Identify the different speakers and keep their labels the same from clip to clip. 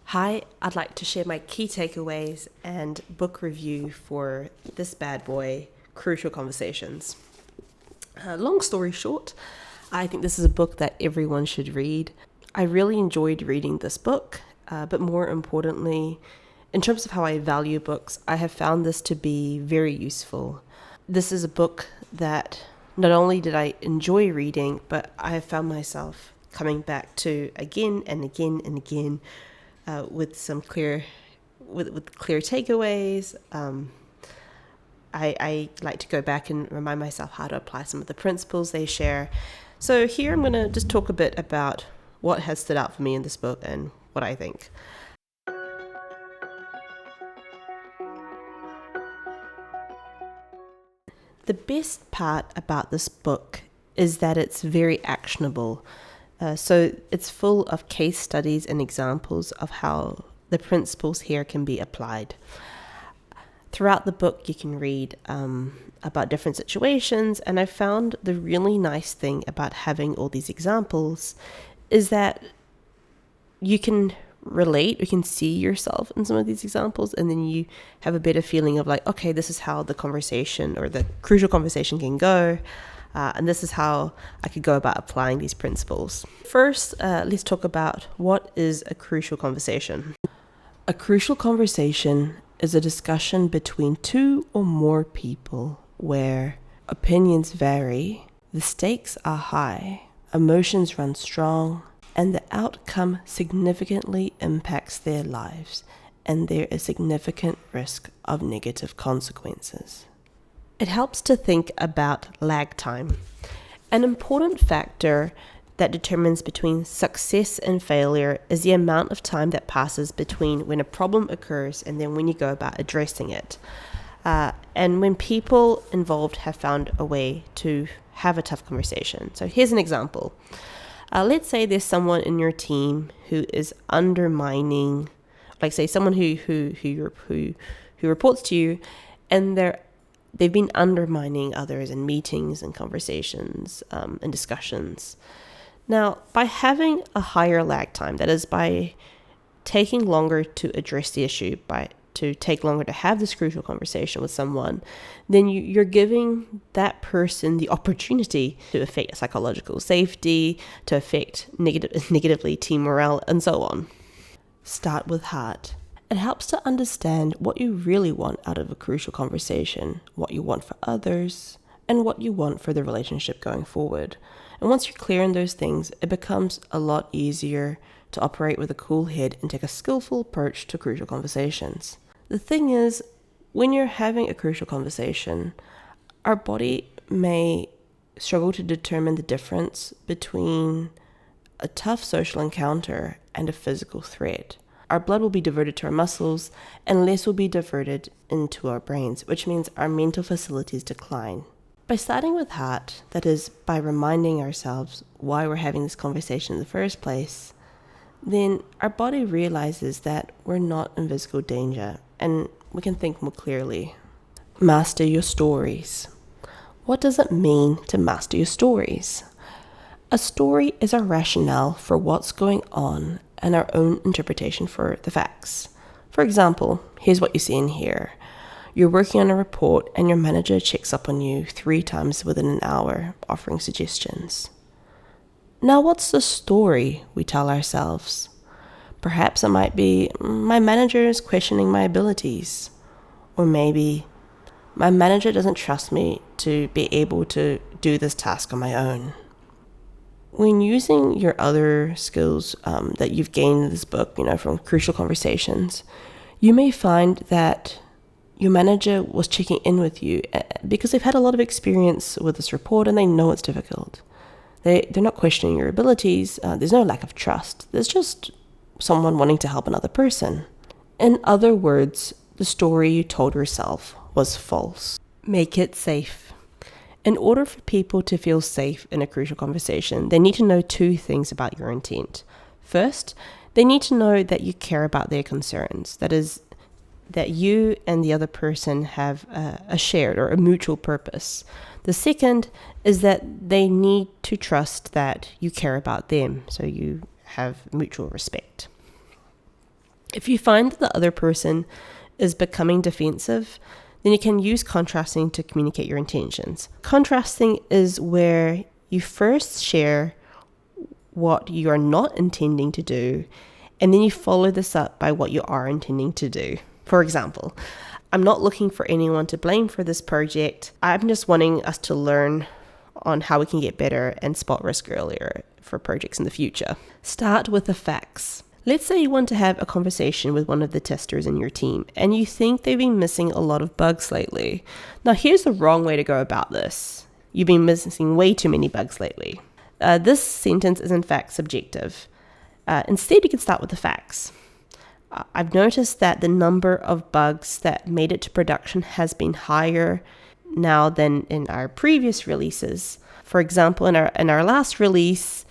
Speaker 1: Hi, I'd like to share my key takeaways and book review for this bad boy, Crucial Conversations. Long story short, I think this is a book that everyone should read. I really enjoyed reading this book, but more importantly, in terms of how I value books, I have found this to be very useful. This is a book that not only did I enjoy reading, but I have found myself coming back to again and again and again with some clear takeaways. I like to go back and remind myself how to apply some of the principles they share. So here I'm going to just talk a bit about what has stood out for me in this book and what I think. The best part about this book is that it's very actionable. So it's full of case studies and examples of how the principles here can be applied. Throughout the book, you can read about different situations, and I found the really nice thing about having all these examples is that you can relate, you can see yourself in some of these examples, and then you have a better feeling of like, okay, this is how the conversation or the crucial conversation can go. And this is how I could go about applying these principles. First, let's talk about what is a crucial conversation. A crucial conversation is a discussion between two or more people where opinions vary, the stakes are high, emotions run strong, and the outcome significantly impacts their lives, and there is significant risk of negative consequences. It helps to think about lag time. An important factor that determines between success and failure is the amount of time that passes between when a problem occurs and then when you go about addressing it. And when people involved have found a way to have a tough conversation. So here's an example. Let's say there's someone in your team who is undermining, like say someone who reports to you, and they've been undermining others in meetings and conversations and discussions. Now, by having a higher lag time, that is by taking longer to address the issue, to take longer to have this crucial conversation with someone, then you're giving that person the opportunity to affect psychological safety, to affect negatively team morale, and so on. Start with heart. It helps to understand what you really want out of a crucial conversation, what you want for others, and what you want for the relationship going forward. And once you're clear on those things, it becomes a lot easier to operate with a cool head and take a skillful approach to crucial conversations. The thing is, when you're having a crucial conversation, our body may struggle to determine the difference between a tough social encounter and a physical threat. Our blood will be diverted to our muscles and less will be diverted into our brains, which means our mental facilities decline. By starting with heart, that is, by reminding ourselves why we're having this conversation in the first place, then our body realizes that we're not in physical danger and we can think more clearly. Master your stories. What does it mean to master your stories? A story is a rationale for what's going on and our own interpretation for the facts. For example, here's what you see in here. You're working on a report and your manager checks up on you 3 times within an hour, offering suggestions. Now, what's the story we tell ourselves? Perhaps it might be, my manager is questioning my abilities. Or maybe, my manager doesn't trust me to be able to do this task on my own. When using your other skills that you've gained in this book, from crucial conversations, you may find that your manager was checking in with you because they've had a lot of experience with this report and they know it's difficult. They're not questioning your abilities. There's no lack of trust. There's just someone wanting to help another person. In other words, the story you told yourself was false. Make it safe. In order for people to feel safe in a crucial conversation, they need to know 2 things about your intent. First, they need to know that you care about their concerns. That is, that you and the other person have a shared or a mutual purpose. The second is that they need to trust that you care about them, so you have mutual respect. If you find that the other person is becoming defensive, then you can use contrasting to communicate your intentions. Contrasting is where you first share what you are not intending to do, and then you follow this up by what you are intending to do. For example, I'm not looking for anyone to blame for this project. I'm just wanting us to learn on how we can get better and spot risk earlier for projects in the future. Start with the facts. Let's say you want to have a conversation with one of the testers in your team and you think they've been missing a lot of bugs lately. Now, here's the wrong way to go about this. You've been missing way too many bugs lately. This sentence is in fact subjective. Instead, you can start with the facts. I've noticed that the number of bugs that made it to production has been higher now than in our previous releases. For example, in our last release,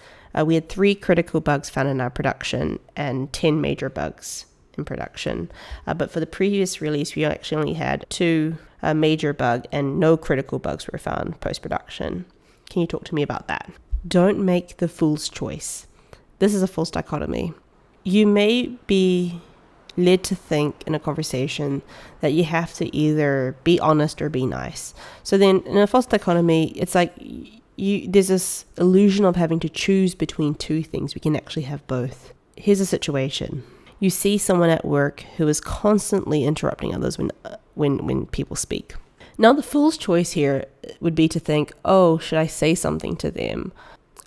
Speaker 1: we had 3 critical bugs found in our production and 10 major bugs in production. But for the previous release, we actually only had 2 major bugs and no critical bugs were found post-production. Can you talk to me about that? Don't make the fool's choice. This is a false dichotomy. You may be led to think in a conversation that you have to either be honest or be nice. So then in a false dichotomy, it's like there's this illusion of having to choose between 2 things. We can actually have both. Here's a situation. You see someone at work who is constantly interrupting others when people speak. Now the fool's choice here would be to think, oh, should I say something to them?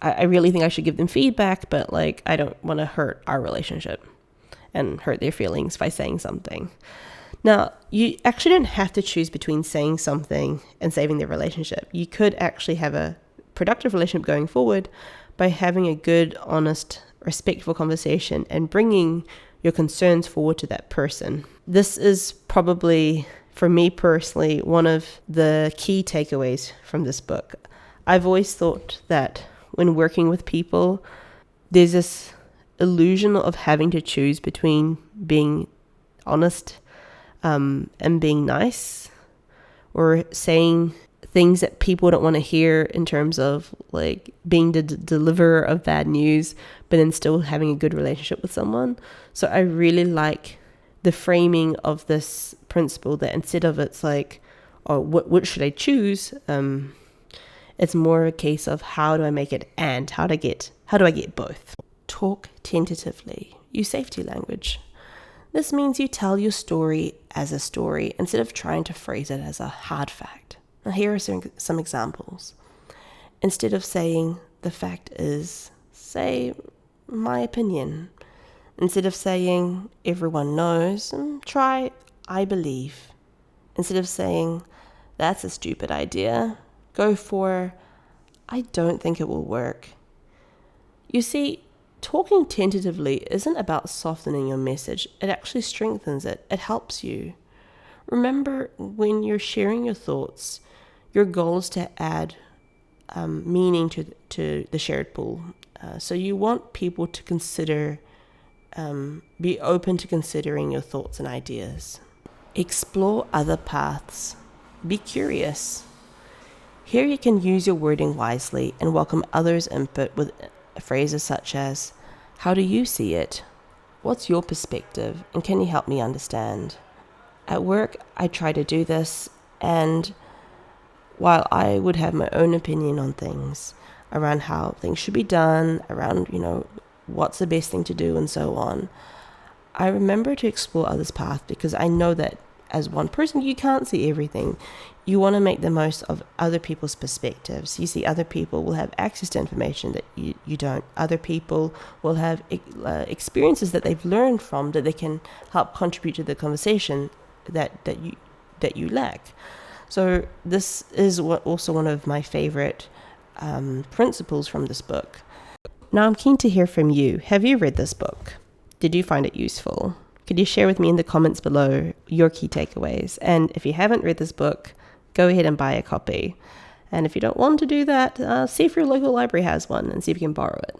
Speaker 1: I really think I should give them feedback, but I don't want to hurt our relationship and hurt their feelings by saying something. Now, you actually don't have to choose between saying something and saving their relationship. You could actually have a productive relationship going forward by having a good, honest, respectful conversation and bringing your concerns forward to that person. This is probably, for me personally, one of the key takeaways from this book. I've always thought that when working with people, there's this illusion of having to choose between being honest and being nice, or saying things that people don't want to hear in terms of being the deliverer of bad news, but then still having a good relationship with someone. So I really like the framing of this principle, that instead of it's what should I choose? It's more a case of how do I make it, and how do I get both? Talk tentatively. Use safety language. This means you tell your story as a story instead of trying to phrase it as a hard fact. Now here are some examples. Instead of saying the fact is, say my opinion. Instead of saying everyone knows, try I believe. Instead of saying that's a stupid idea, go for I don't think it will work. You see, talking tentatively isn't about softening your message. It actually strengthens it. It helps you. Remember, when you're sharing your thoughts, your goal is to add meaning to the shared pool. So you want people to consider, be open to considering your thoughts and ideas. Explore other paths. Be curious. Here you can use your wording wisely and welcome others' input with phrases such as, how do you see it? What's your perspective? And can you help me understand? At work, I try to do this, and while I would have my own opinion on things, around how things should be done, around, what's the best thing to do and so on, I remember to explore others' path, because I know that as one person, you can't see everything. You want to make the most of other people's perspectives. You see, other people will have access to information that you don't. Other people will have experiences that they've learned from, that they can help contribute to the conversation that you lack. So this is also one of my favorite principles from this book. Now I'm keen to hear from you. Have you read this book? Did you find it useful? Could you share with me in the comments below your key takeaways? And if you haven't read this book, go ahead and buy a copy. And if you don't want to do that, see if your local library has one and see if you can borrow it.